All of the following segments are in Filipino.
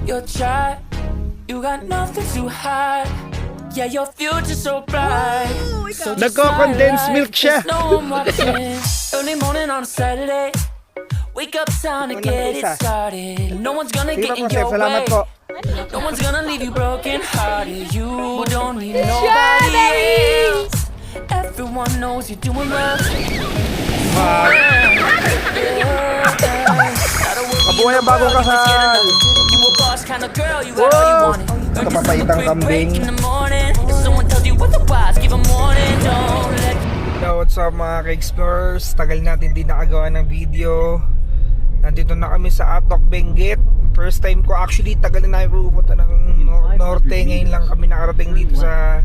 your child. You got nothing to hide. Yeah, your future's so bright. So just Nagko-condensed smile milk siya. like there's no one watching. Early morning on a Saturday. Wake up, time to get it started. No one's gonna Sige get po, in sir. your Salamat way. po. No one's gonna leave you broken hearted. You don't need nobody else. Everyone knows you're doing well. Kabuhay ang bagong kasal. You a boss kind of girl, you got all you wanted. Kapapaitang kambing. In the morning, if someone tells you otherwise, give 'em warning. Don't let Hello, what's up mga ka-explorers? Tagal natin din nakagawa ng video. Nandito na kami sa Atok, Benguet. First time ko actually, tagal na namin pupunta ng norte. Ngayon lang kami nakarating dito sa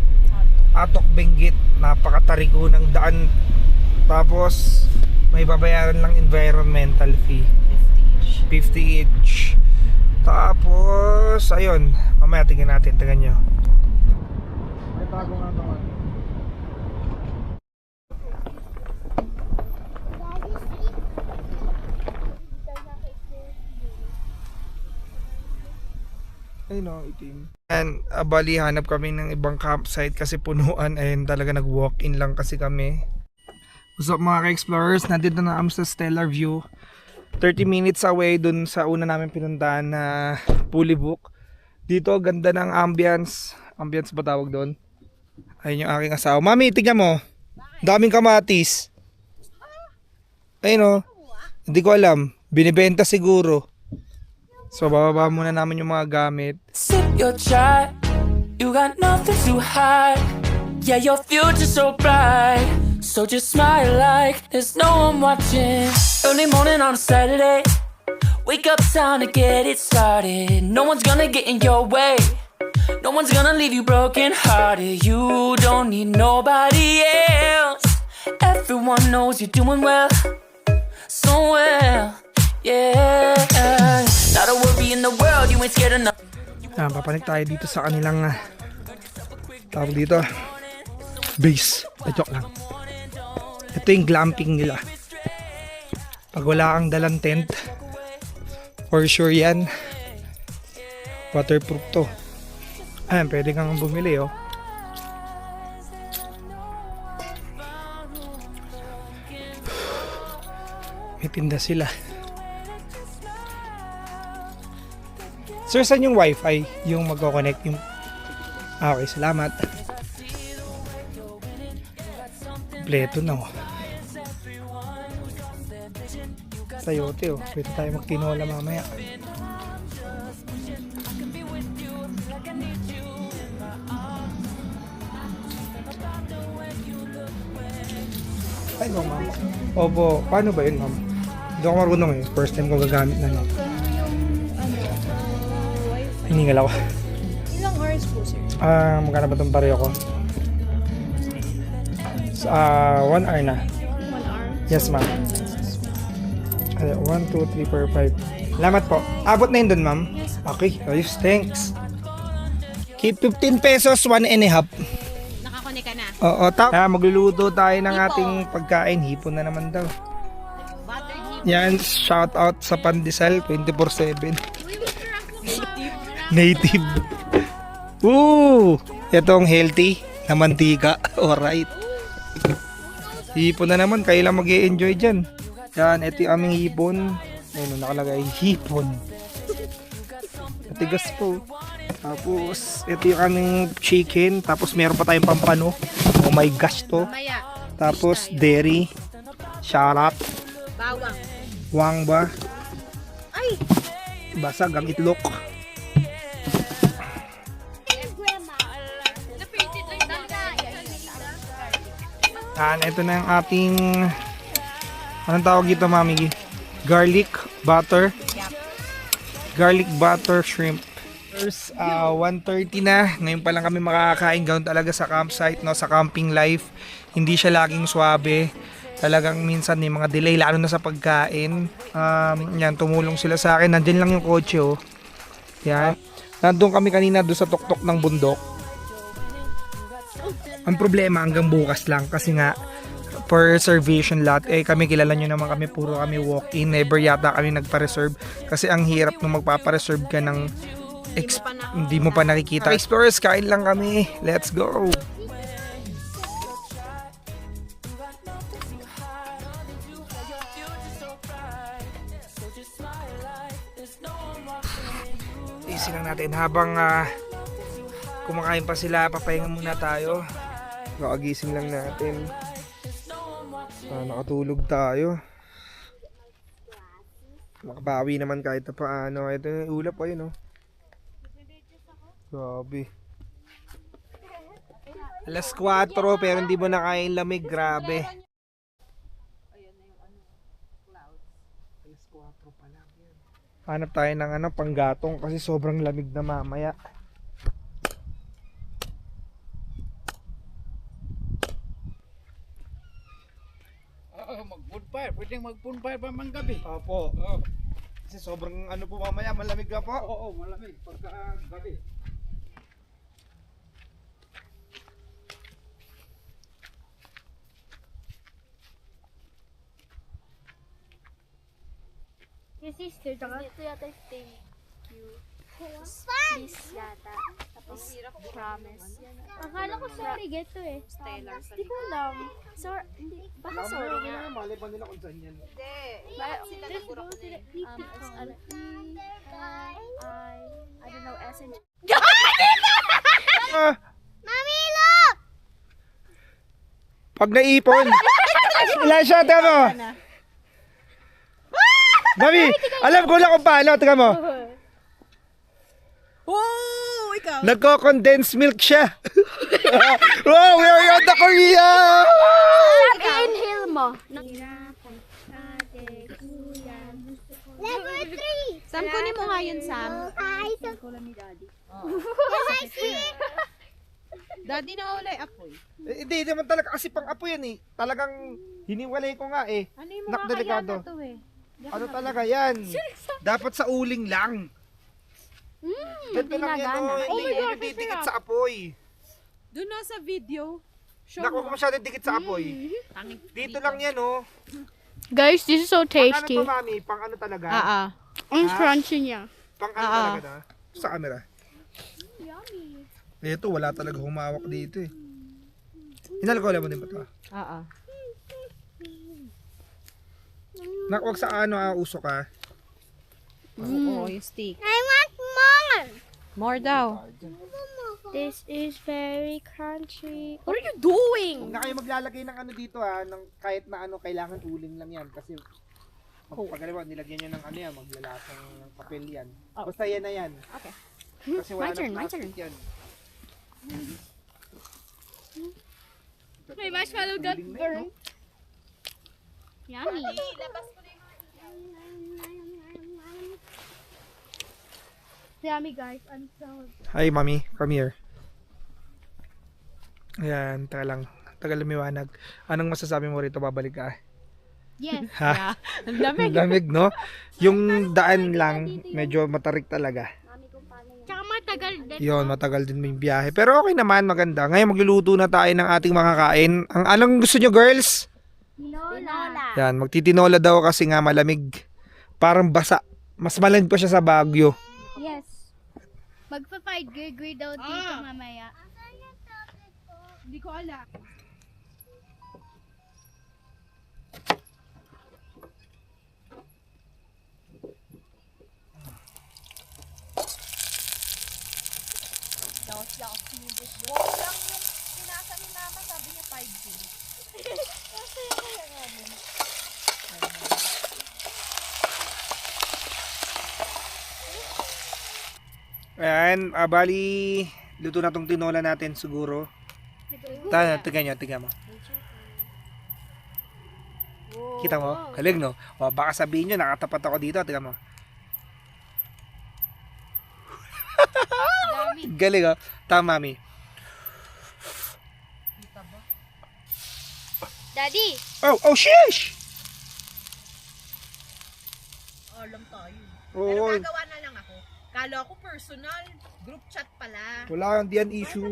Atok, Benguet. Napakatarik ko ng daan. Tapos may babayaran lang environmental fee, 50 each. Tapos ayun, mamaya tingnan natin, tingnan nyo. May bago nga naman. Ayun o, itim. And bali hanap kami ng ibang campsite kasi punuan. Ayun talaga nag-walk-in lang kasi kami. What's up mga ka-explorers? Nandito na kami sa Stellar View. 30 minutes away dun sa una namin pinuntahan na fully book. Dito ganda ng ambience. Ambience ba tawag doon? Ayun yung aking asawa. Mami, tignan mo. Daming kamatis. Ayun o. Hindi ko alam. Binibenta siguro. So bababa muna namin yung mga gamit. sip your chai. You got nothing to hide. Yeah, your future's so bright. So just smile like there's no one watching. Early morning on a Saturday. Wake up, time to get it started. No one's gonna get in your way. No one's gonna leave you broken hearted. You don't need nobody else. Everyone knows you're doing well. So well, yeah. Not a worry in the world, you ain't scared enough. Papanik tayo dito sa kanilang tawag dito base. Joke lang. Ito yung glamping nila. Pag wala kang dalang tent, for sure yan, waterproof to. Ayan, pwede kang bumili oh. May tinda sila. Sir, saan yung wifi? Yung magkoconnect yung... Okay, salamat. Kompleto na oh. Sayote oh. Pwede tayo magtinola mamaya. Ay no ma'am. Opo, paano ba yun ma'am? Hindi ako marunong eh. First time ko gagamit na no. Hiningal ako. Ilang hours po, sir? Magkano ba itong pareho ko? 1 hour na. 1 hour? Yes, ma'am. 1, 2, 3, 4, 5. Salamat po. Abot na yun dun, ma'am? Okay. Ayos, thanks. Keep 15 pesos, 1 and a half. Nakakonek ka na? Oo, magluluto tayo ng ating pagkain. Hipon na naman daw. Buttered hip. Yan, shout out sa Pandesal 24/7. Native. Itong healthy na mantika. Alright. Hipon na naman. Kayo lang mag-i-enjoy dyan. Yan, ito yung aming hipon. Ayun, nakalagay hipon. Matigas po. Tapos, ito yung aming chicken. Tapos, meron pa tayong pampano. Oh my gosh to. Maya. Tapos, dairy. Sharap. Bawang. Wang ba? Ay! Basag ang itlog. Ito na yung ating anong tawag dito mami? Garlic butter. Garlic butter shrimp. First, 1:30 na. Ngayon pa lang kami makakain. Ganoon talaga sa campsite, no? Sa camping life. Hindi siya laging swabe. Talagang minsan may mga delay lalo na sa pagkain. Yan, tumulong sila sa akin. Nandiyan lang yung kotse oh. Yan. Nandun kami kanina doon sa tuktok ng bundok. Ang problema hanggang bukas lang kasi nga for reservation lot kami kilala nyo naman kami, puro kami walk-in, never yata kami nagpa-reserve kasi ang hirap nung magpapa-reserve ka ng Hindi mo pa nakikita. Explorers, kain lang kami. Let's go. Easy lang natin habang kumakain pa sila, papahinga muna tayo. Nakagising lang natin. Nakatulog tayo. Nakabawi naman kahit na paano. Ito yung ulap pa yun, oh. Grabe. Alas 4 pero hindi mo nakain lamig. Grabe. Alas 4 pa lang yan. Hanap tayo ng panggatong kasi sobrang lamig na mamaya. Mag-bonfire. Pwedeng mag-bonfire pa mang gabi. Opo. Kasi sobrang po mamaya, malamig ka po. Oo, malamig. Pagka gabi. Yung sister, ito yata yung thank you. Please yata. Tapos promise. Akala ko sorry, get to eh. Hindi ko alam. Sorry, hindi. Baka sorry nga. Malay pa nila kung saan yan. I don't know, SN. Mami, look! Pag naipon. Ilan siya, tiga mo. Mami, alam ko lang kung paano, tiga mo. Oh, ikaw. Nagko-condensed milk siya. Wow, we are on the Korea! I-inhale mo. Level 3. Sam, kunin mo nga yun, Sam. Daddy na ulay apoy. Hindi naman talaga kasi pang-apo yan eh. Talagang hiniwalay ko nga eh. Ano yung Nak, mga kaya delikado. na to eh? Ano talaga yan? Dapat sa uling lang. Ganito lang yan oh. Hindi dikit sa apoy. Doon na sa video. Naku, kung masyadong dikit sa apoy. Dito lang yan oh. Guys, this is so Pang ano tasty. to mami? Pang ano talaga? Ang crunchy niya. Pang ano talaga na? Sa camera. Ito, wala talaga humawak dito eh. Inalcohol mo din ba ito? Nakwag sa usok ka. Oo, yung steak. I want more! More daw. This is very crunchy. What are you doing? Huwag na kayo maglalagay ng ano dito ng kahit na kailangan uling lang yan. Kasi pag nilagyan nyo ng yan, maglalasang ng papel yan. Basta yan na yan. Okay. Kasi wala My turn. yan. My marshmallow got burned. Yummy. Yummy guys, I'm so... Hi mami, come here. Ayan, tagal lumiwanag. Anong masasabi mo rito, babalik ka? Yes. Ha? Ang lamig. Lamig, no? Yung daan lang, medyo matarik talaga. Tsaka matagal din. Yun, matagal din yung biyahe. Pero okay naman, maganda. Ngayon magluluto na tayo ng ating mga kain. Anong gusto nyo, girls? Tinola. Yan, magtitinola daw kasi nga malamig. Parang basa. Mas malamig pa siya sa Baguio. Yes. Magpa-5 grade daw dito mamaya. Hindi ko alam. Ayan, bali, luto na tong tinola natin siguro. Tiga mo. Kita mo? Galing, no? O, baka sabihin nyo, nakatapat ako dito. Tiga mo. Galing, oh. Tama, mami. Daddy! Oh, sheesh! Alam tayo. Oo. Gagawa na lang ako. Kala ko personal. Group chat pala. Wala kang diyan issue.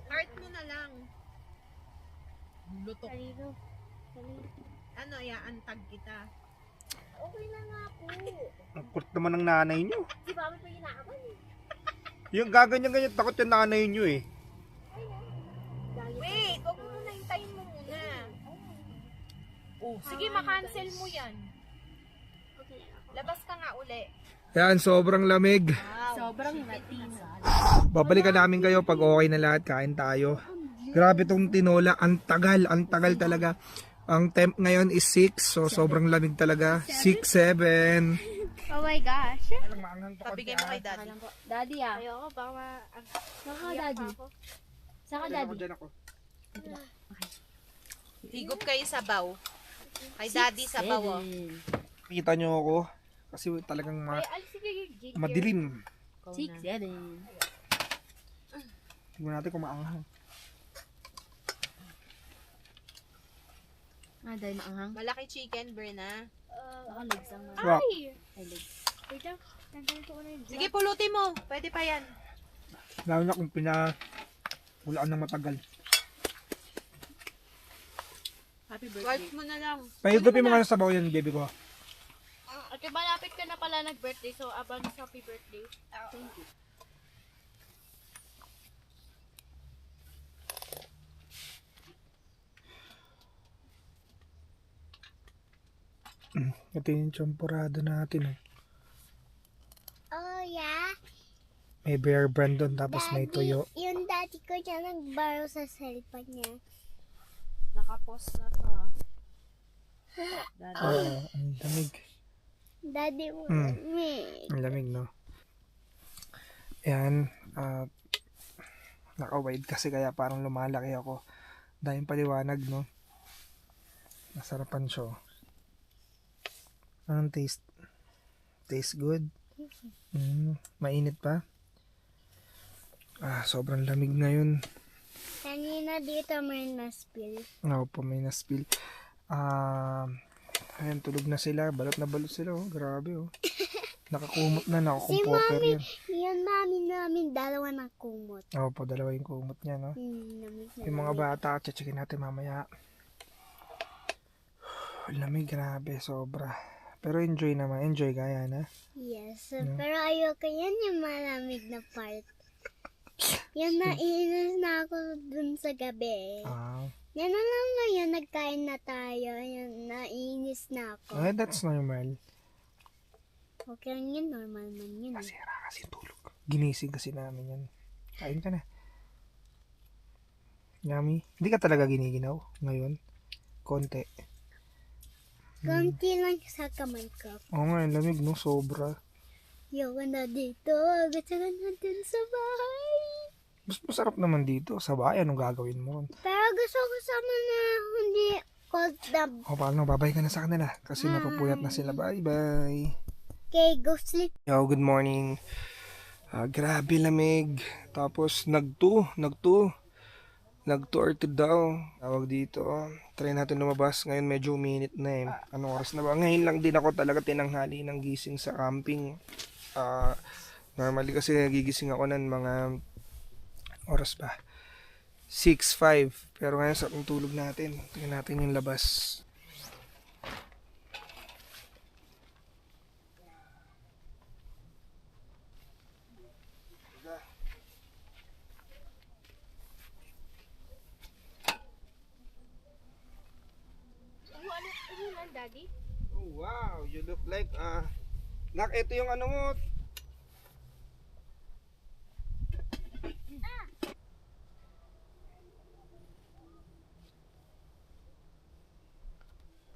Heart mo na lang. Lutok. Ano, iaantag kita. Okay na nga po. Ang kulit naman ng nanay nyo. Di ba kami pa inaaman eh? Yung gaganyan-ganyan, takot yung nanay nyo eh. Wait, huwag mo muna, hintayin mo muna. Oh, sige, makancel mo yan. Labas ka nga uli. Yan, sobrang lamig. Sobrang latina. Babalikan namin kayo pag okay na lahat, kain tayo. Grabe tong tinola, ang tagal talaga. Ang temp ngayon is 6, so sobrang lamig talaga. 6, 7. Oh my gosh. Pabigay mo kay daddy. Daddy ayoko baka Saka daddy. Saka daddy. Higop kayo sa baw. Kay daddy sa baw. Oh. Kita nyo ako, kasi talagang Sige, madilim. 6, 7. Tingnan natin kung maanghang. Dahil maanghang. Malaki chicken, Berna. Legs ang Rock. Wait lang. Tanggalin ko na yung Sige, pulutin mo. Pwede pa yan. Lalo na kung pinahulaan ng matagal. Happy Wipe mo na lang. Pahigupin mo nga sa sabaw yan, baby ko. Okay, malapit ka na pala nag-birthday, so advance happy birthday. Thank you. Ito yung champurado natin. Oh, yeah. May Bear Brand doon, tapos may tuyo. Yung daddy ko dyan nagbaro sa cellphone niya. Nakapost na to. Ang lamig. Daddy mo, Ang lamig, no? Ayan. Naka-wide kasi kaya parang lumalaki ako. Dahil paliwanag, no? Nasarapan siya. Anong taste? Taste good? Mainit pa? Sobrang lamig ngayon. kanina dito may na-spill. Oo po, may na-spill. Ayan, tulog na sila. Balot na balot sila, oh. Grabe, oh. Nakakumot na, nakakumpoter yan. Yung mami namin, dalawa ng kumot. Oo po, dalawa yung kumot niya, no? Namig na Yung mga bata, checkin natin mamaya. Lamig, grabe, sobra. Pero enjoy naman, enjoy kaya na. Yes, pero ayoko yan yung malamig na part. Yan naiinis na ako dun sa gabi. Yan na lang ngayon, nagkain na tayo. Yan, naiinis na ako. That's normal. Okay lang yun, normal man yun. Nasira kasi tulog. Ginising kasi namin yan. Kain ka na. Yummy. Hindi ka talaga giniginaw ngayon? Konti. Konti lang sa kamay ko. Oo nga, lamig, no? Sobra. Ayoko na dito. Gusto ko natin sa bahay. Mas masarap naman dito. Sa bahay, anong gagawin mo ron? Pero gusto ko sama na hindi cold na. O, paano? Babay ka na sa kanila. Kasi napupuyat na sila. Bye-bye. Okay, go sleep. Yo, good morning. Grabe lamig. Tapos, nag-2 or 2 daw. Tawag dito. Try natin lumabas. Ngayon medyo minute na eh. Anong oras na ba? Ngayon lang din ako talaga tinanghali ng gising sa camping. Normally kasi nagigising ako ng mga oras ba? 6:05. Pero ngayon sa tulog natin. Tingnan natin yung labas. Ano lang, daddy? Oh, wow, you look like Nak, ito yung ano mo.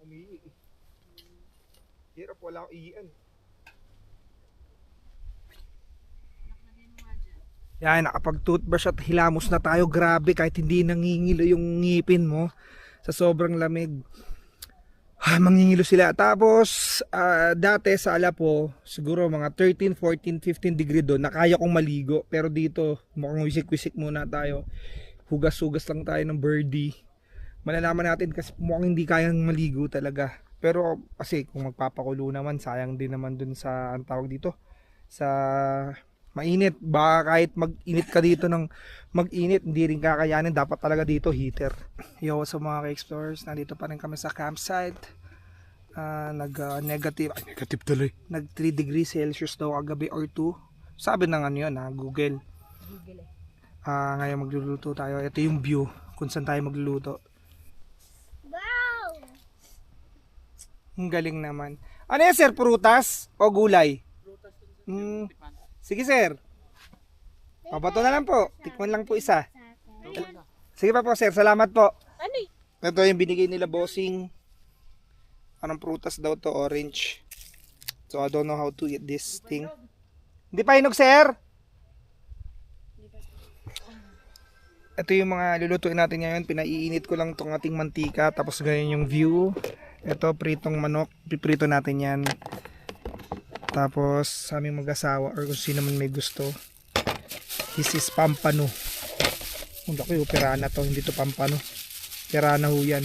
Umiihi. Hirap, wala akong iian. Yan, nakapag-toothbrush at hilamos na tayo. Grabe, kahit hindi nangingilo yung ngipin mo sa sobrang lamig. Mangingilo sila. Tapos, dati sa Alapo, siguro mga 13, 14, 15 degree doon, nakaya kong maligo. Pero dito, mukhang wisik-wisik muna tayo. Hugas-hugas lang tayo ng birdie. Malalaman natin kasi mukhang hindi kayang maligo talaga. Pero kasi kung magpapakulo naman, sayang din naman dun sa, ang tawag dito, sa mainit. Baka kahit mag-init ka dito ng mag-init, hindi rin kakayanin. Dapat talaga dito heater. Yo, sa mga ka-explorers, nandito pa rin kami sa campsite. Negative tuloy. Nag 3 degrees Celsius daw kagabi or 2. Sabi ng ano yun, Google. Ngayon magluluto tayo. Ito yung view kung saan tayo magluluto. Wow! Ang galing naman. Ano yan, sir? Prutas o gulay? Sige, sir. Pabato na lang po. Tikman lang po isa. Sige pa po, sir. Salamat po. Ano y- Ito yung binigay nila, bossing. Anong prutas daw to? Orange. So, I don't know how to eat this thing. Hindi pa hinog, sir? Ito yung mga lulutuin natin ngayon. Pinaiinit ko lang itong ating mantika. Tapos ganyan yung view. Ito, pritong manok. Piprito natin yan. Tapos, sa aming mag-asawa or kung sino man may gusto. This is pampano. Hindi ko yung pirana to. Hindi to pampano. Pirana ho yan.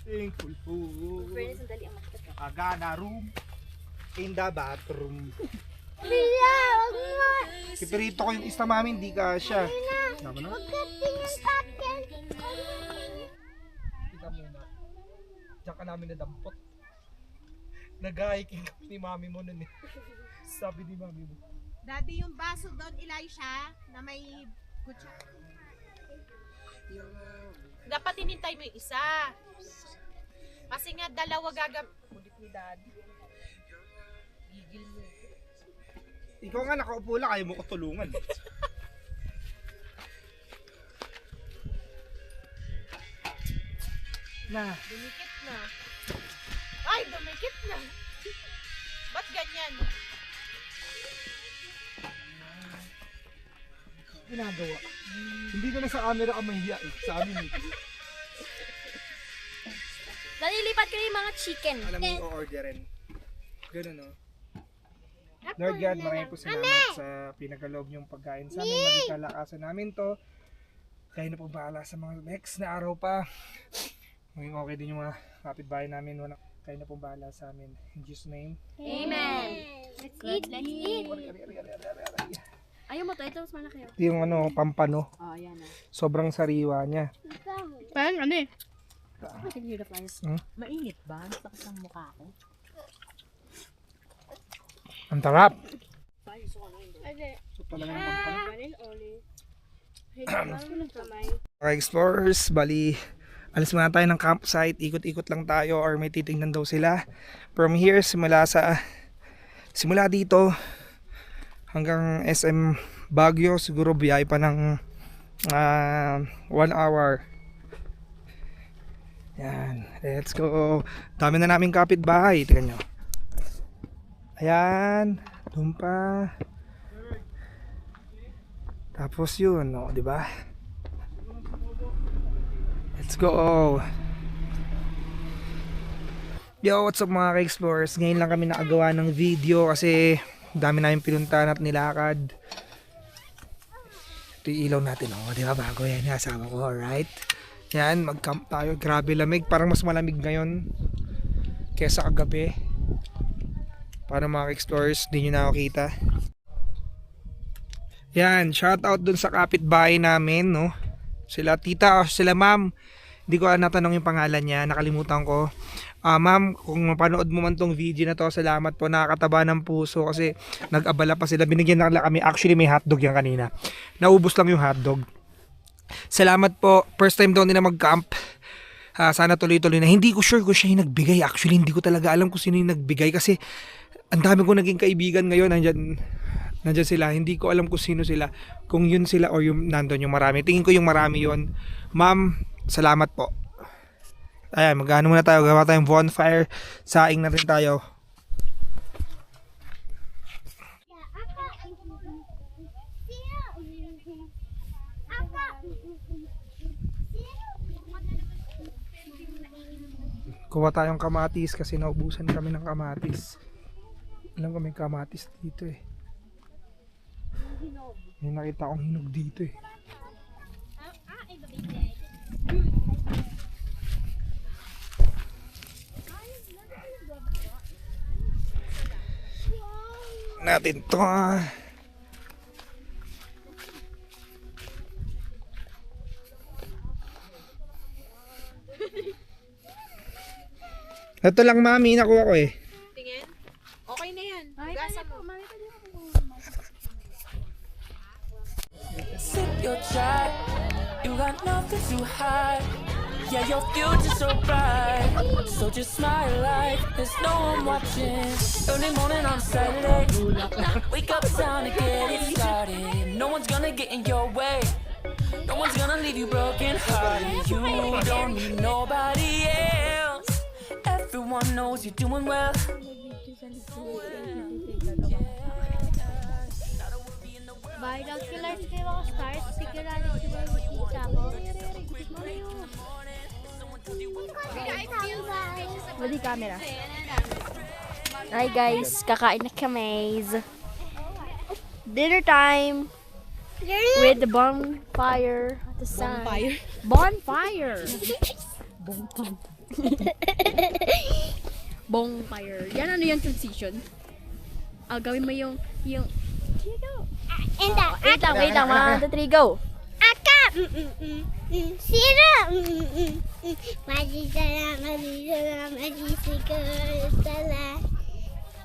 Thankful food. Agana room. In the bathroom. Bila, wag mo. Piprito ko yung isa mami, hindi ka siya. Naman na? Huwag ka tingin sa akin. Kita muna. Diyan ka namin nadampot. Nag-hiking kami ni mami mo nun eh. Sabi ni mami mo. Daddy, yung baso doon, Elisha, na may kutsa. Dapat inintay mo yung isa. Kasi nga dalawa Kulit ni Daddy. Gigil mo. Ikaw nga nakaupo lang, ayaw mo ko tulungan. Na. Dumikit na. Ay, dumikit na. Ba't ganyan? Ginagawa. Hindi na sa camera ka mahiya eh. Sa amin eh. Nalilipat ko yung mga chicken. Alam mo yung o-orderin. Ganun no. Lord God, maraming po salamat sa pinagaloob niyong pagkain sa amin. Maging kalakasan namin to. Kayo na po bahala sa mga next na araw pa. Maging okay din yung mga kapitbahay namin. Kayo na po bahala sa amin. In Jesus' name. Amen. Let's eat. Let's eat. Ayaw mo to. Ito mas malaki. Ito yung pampano. Oh, yan na. Sobrang sariwa niya. Paano? Ano eh? I can hear the flies. Mainit ba? Sakit ang mukha ko. Ang tarap. Okay. So talaga ng pampano. Kanin oli. Mga explorers, bali alis muna tayo ng campsite, ikot-ikot lang tayo or may titingnan daw sila. From here, simula dito hanggang SM Baguio, siguro biyay pa ng 1 hour. Yan, let's go. Dami na naming kapitbahay, tingnan nyo. Ayan, doon pa. Tapos yun, no, di ba? Let's go. Yo, what's up mga ka-explorers? Ngayon lang kami nakagawa ng video kasi dami namin pinuntahan at nilakad. Ito yung ilaw natin, oh, di ba? Bago yan, yung asawa ko, alright? Yan, mag-camp tayo. Grabe lamig, parang mas malamig ngayon kesa kagabi. Para mga ka-explorers, di nyo nakakita. Yan, shout out dun sa kapitbahay namin, no? Sila tita o sila ma'am. Hindi ko natanong yung pangalan niya, nakalimutan ko. Ma'am, kung mapanood mo man tong video na to, salamat po, nakakataba ng puso kasi nag-abala pa sila. Binigyan na lang kami, actually may hotdog yan kanina. Naubos lang yung hotdog. Salamat po, first time daw nila mag-camp. Sana tuloy-tuloy na. Hindi ko sure kung siya yung nagbigay. Actually, hindi ko talaga alam kung sino yung nagbigay kasi ang dami ko naging kaibigan ngayon. Nandyan sila. Hindi ko alam kung sino sila. Kung yun sila o yung nandun yung marami. Tingin ko yung marami yun. Ma'am, salamat po. Ayan, mag-ano muna tayo. Gawa tayong bonfire. Saing na rin tayo. Kuha tayong kamatis kasi naubusan kami ng kamatis. Alam ko may kamatis dito eh. May nakita akong hinog dito eh. Natin to. Ito lang, mami. Nakuha ko eh. Tingin. Okay na yan. Ay, Hugasan po, mo. mami, pwede ako. Sip your chai. You got nothing to hide. Yeah, your future's so bright. So just smile like there's no one watching. Early morning on Saturday. Wake up, time to get it started. No one's gonna get in your way. No one's gonna leave you broken hearted. You don't need nobody else. Everyone knows you're doing well. Binoculars din ako stars. Sigurado siguro makikita ko. Wali camera. Hi guys, kakain na kami. Dinner time with the bonfire at the sun. Bonfire. Bonfire. Yan ano yung transition? Gawin mo yung And wait lang, 1, 2, 3, go. Aka! Sira! Majisala, majisala.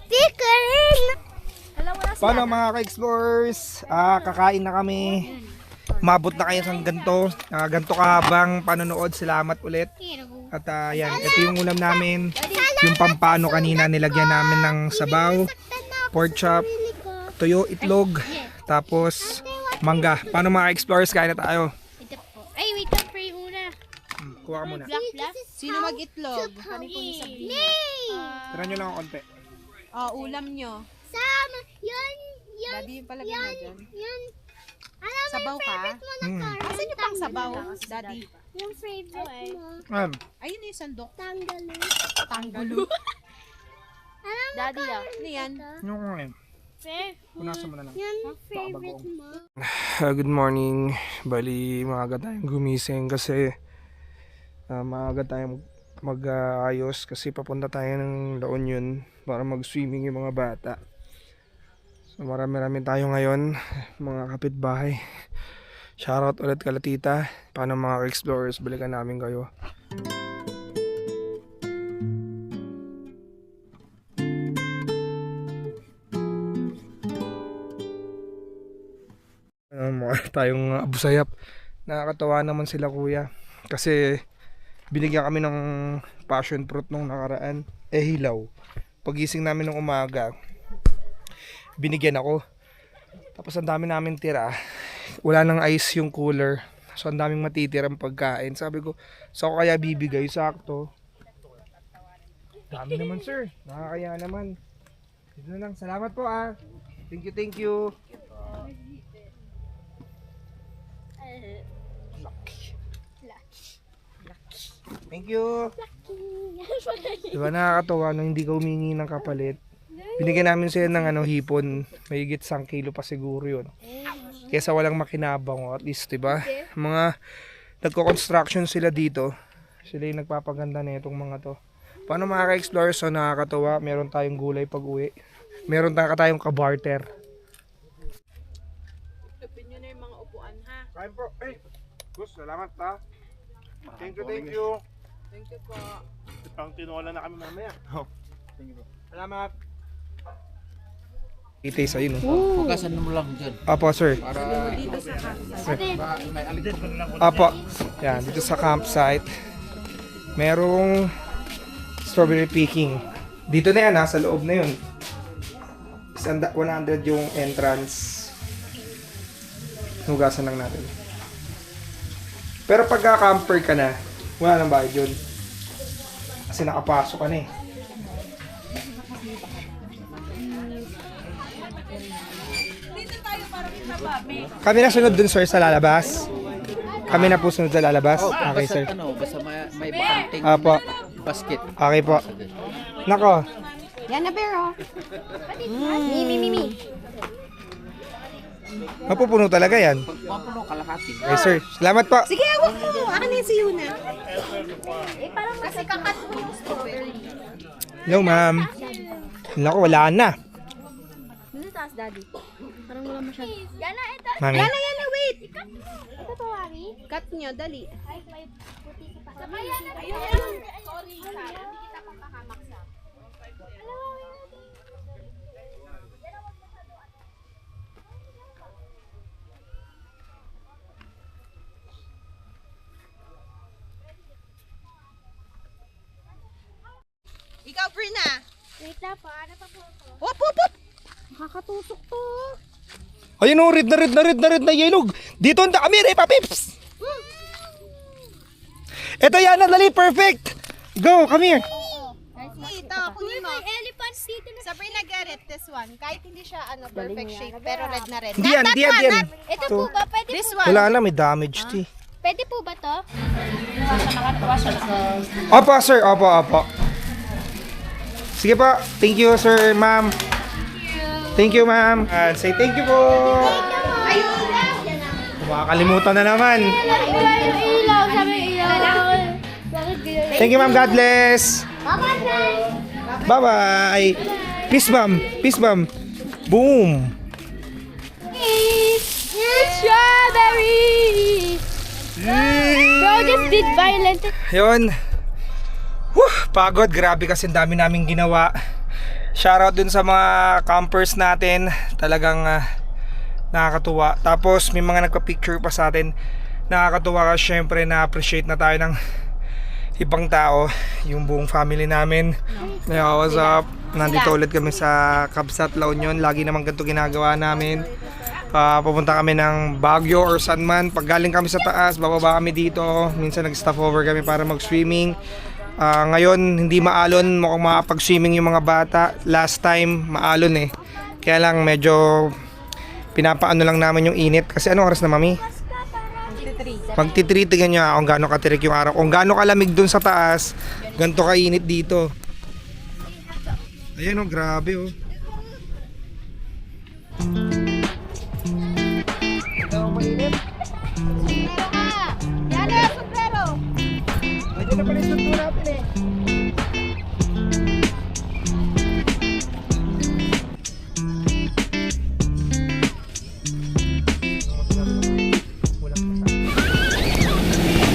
Tikarin! Alam mo na sila. Paano mga ka-explorers? Kakain na kami. Mabot na kayo sa ganito. Ganito kahabang panonood. Salamat ulit. At yan, ito yung ulam namin. Yung pampano kanina nilagyan namin ng sabaw, pork chop, tuyo, itlog, tapos mangga. Paano mga explorers, kain na tayo. Ay, wait lang, pray muna. Kuha ka muna. Sino mag-itlog? Kami po ni Sabrina. Tira nyo lang ang konti. Ulam nyo. Sama, yun, Daddy, yung palagay mo dyan. yun. Alam mo Sabaw yung ka? favorite mo na carrot? Asan yung pang sabaw, Daddy? Yung favorite mo. Ayun na yung sandok. Tanggalin. Tanggulo. Alam mo, Daddy ah. Ano yan? Yung ngayon. Punasan mo na lang. yun favorite mo. Good morning. Bali, maaga tayong gumising kasi maaga tayong mag-ayos kasi papunta tayo ng La Union para mag-swimming yung mga bata. So marami-rami tayo ngayon, mga kapitbahay. Shoutout ulit kala tita. Paano mga explorers, balikan namin kayo. Tayong abusayap. Nakakatawa naman sila kuya kasi binigyan kami ng passion fruit nung nakaraan, hilaw. Pagising namin ng umaga, binigyan ako, tapos ang dami namin tira, wala nang ice yung cooler, so ang daming matitirang pagkain. Sabi ko, so kaya bibigay, sakto dami naman sir, nakakaya naman. Dito na lang, salamat po thank you. Thank you. Diba nakakatawa nung hindi ka humingi ng kapalit. Binigyan namin sila ng hipon. Mahigit 1 kilo pa siguro yun. Kesa walang makinabang, at least, diba? Mga nagko-construction sila dito. Sila yung nagpapaganda na itong mga to. Paano mga ka-explore? So nakakatawa. Meron tayong gulay pag uwi. Meron tayong kabarter. Tupin nyo na yung mga upuan, ha? Kain po. Gus, salamat ha. Thank you. Thank you po. Pang tinola na kami mamaya. Thank you po. Salamat. Itay sa'yo no? Hugasan mo lang dyan. Apo sir. Dito sa campsite. May alikot na lang. Apo. Yan, dito sa campsite. Merong strawberry picking. Dito na yan sa loob na yun. 100 yung entrance. Hugasan lang natin. Pero pagka-camper ka na, wala nang bayad yun. Kasi nakapasok ka na eh. Kami na sunod dun sir sa lalabas. Kami na po sunod sa lalabas. Okay sir. Basta may bakanting Apo. basket. Okay po. Nako. Yan na, Bero. Mi. Mapupuno talaga yan. Mapuno kalahati. Okay sir. Salamat po. Sige, awak mo. Akin na yung si Yuna. Kasi kakat mo yung strawberry. Hello ma'am. Nako, wala na. Dito taas, Daddy. Parang wala masyado. Yana, ito. Mami. Yan na, wait. wait! Ito to, Mami. Cut nyo, dali. Ay, may puti sa pa. Sabayan na. Ayun. Sorry, Sarah. Hindi kita pampahamak sa. Ikaw, Brina. Wait na pa. Ano pa po ito? Hop, hop, hop. Nakakatusok to. Ayun o, red na yellow. Dito na kami, Repa Pips. Ito yan, dali, perfect. Go, come here. Ito, kunin mo. Elephants dito na. Sabrina, get it, this one. Kahit hindi siya perfect shape, pero red na red. Hindi yan, hindi yan. Ito po ba? Pwede This po. one. Wala na, may damage to eh. Pwede po ba to? Opo, sir. Opo. Sige po. Thank you, sir, ma'am. Thank you, ma'am. And say thank you po. Makakalimutan na naman. Ilaw, sabi ilaw. Bakit ganyan? Thank you, ma'am. God bless. Bye-bye. Peace, ma'am. Peace, ma'am. Boom. Strawberry! Bro just did violent. Yun. Pagod. Grabe kasi ang dami naming ginawa. Shoutout dun sa mga campers natin. Talagang nakakatuwa. Tapos may mga nagpa-picture pa sa atin. Nakakatuwa kasi syempre na-appreciate na tayo ng ibang tao. Yung buong family namin. Yeah, what's up? Nandito ulit kami sa Kabsat, La Union. Lagi naman ganito ginagawa namin. Pupunta kami ng Baguio or saan man. Pag galing kami sa taas, bababa kami dito. Minsan nag-stop over kami para mag-swimming. Ngayon, hindi maalon. Mukhang makapag-swimming yung mga bata. Last time, maalon eh. Kaya lang, medyo pinapaano lang namin yung init. Kasi anong oras na, mami? Magti-3. Tingnan nyo kung gaano katirik yung araw. Kung gaano kalamig dun sa taas, ganito kainit dito. Ayan oh, grabe oh. Yana, sombrero. Medyo na pala yung sunto natin eh.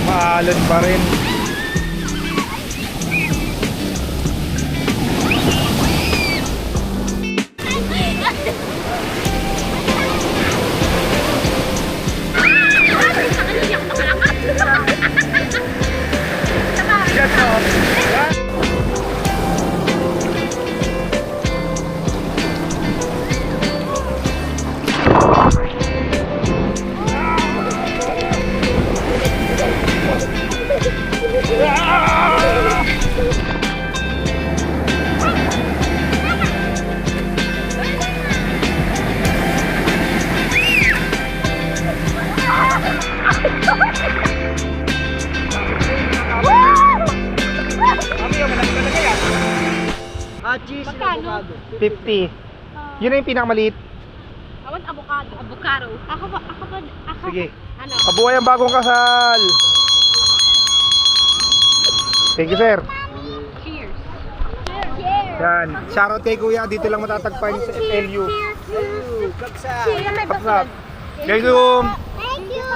Maalon pa rin. Magkano? 50. Yun na yung pinakamaliit. Awan, avocado. Avocado. Ako. Sige. Ano? Kabuhay ang bagong kasal. Thank you, sir. Cheers. Yan. Shoutout kay kuya. Dito lang matatagpan sa FLU. Kapsat. Thank you. Thank you.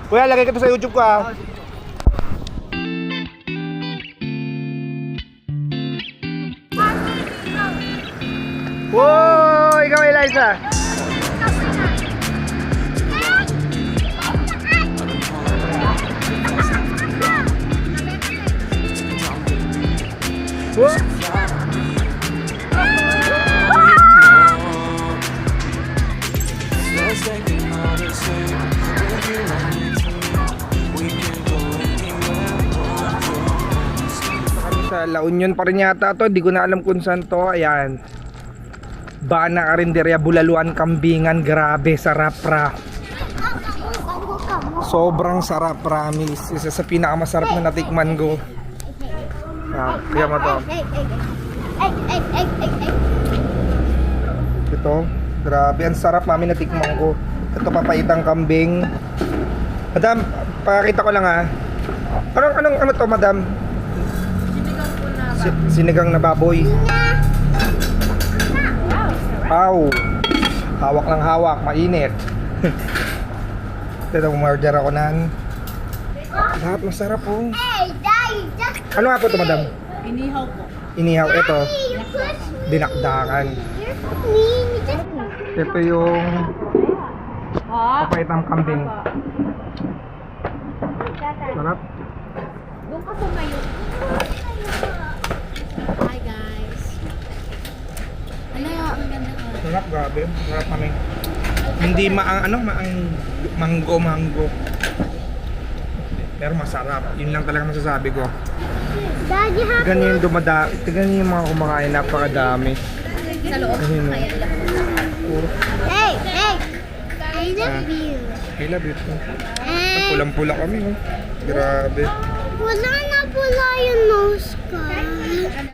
Kuya, lagay ka to sa YouTube ko ah. Wow! Ikaw, Eliza. Sa La Union pa rin yata to, di ko na alam kung saan to. Ayan, Bana Karinderya, Bulaluan, Kambingan. Grabe, sarap ra. Sobrang sarap, promise. Isa sa pinakamasarap na natikman ko. Kaya mo to. Ito, grabe, ang sarap, mami, natikman ko. Ito, papaitang kambing. Madam, pakita ko lang ha. Ano to, madam? Sinigang na baboy. Wow. Hawak ng hawak, mainit. Ito, umorder ako ng lahat masarap po. Hey, Daddy, just Ano nga po ito, madam? Inihaw po. Inihaw. Ito, you push me. dinakdakan. You're so mean. You just Ito yung papaitang kambing. Sarap. Doon ka sumayo. Hi guys. Ano ang ganda ko? Sarap, grabe. Sarap kami. Hindi manggo. Pero masarap. Yun lang talaga masasabi ko. Daddy, have Ganyan yung tignan niyo yung mga kumakain, napakadami. Sa loob. Ayun, no? Puro. Hey, I love you. I love it. Eh, Pulang-pula kami, oh. Grabe. wala na pula yung nose ko.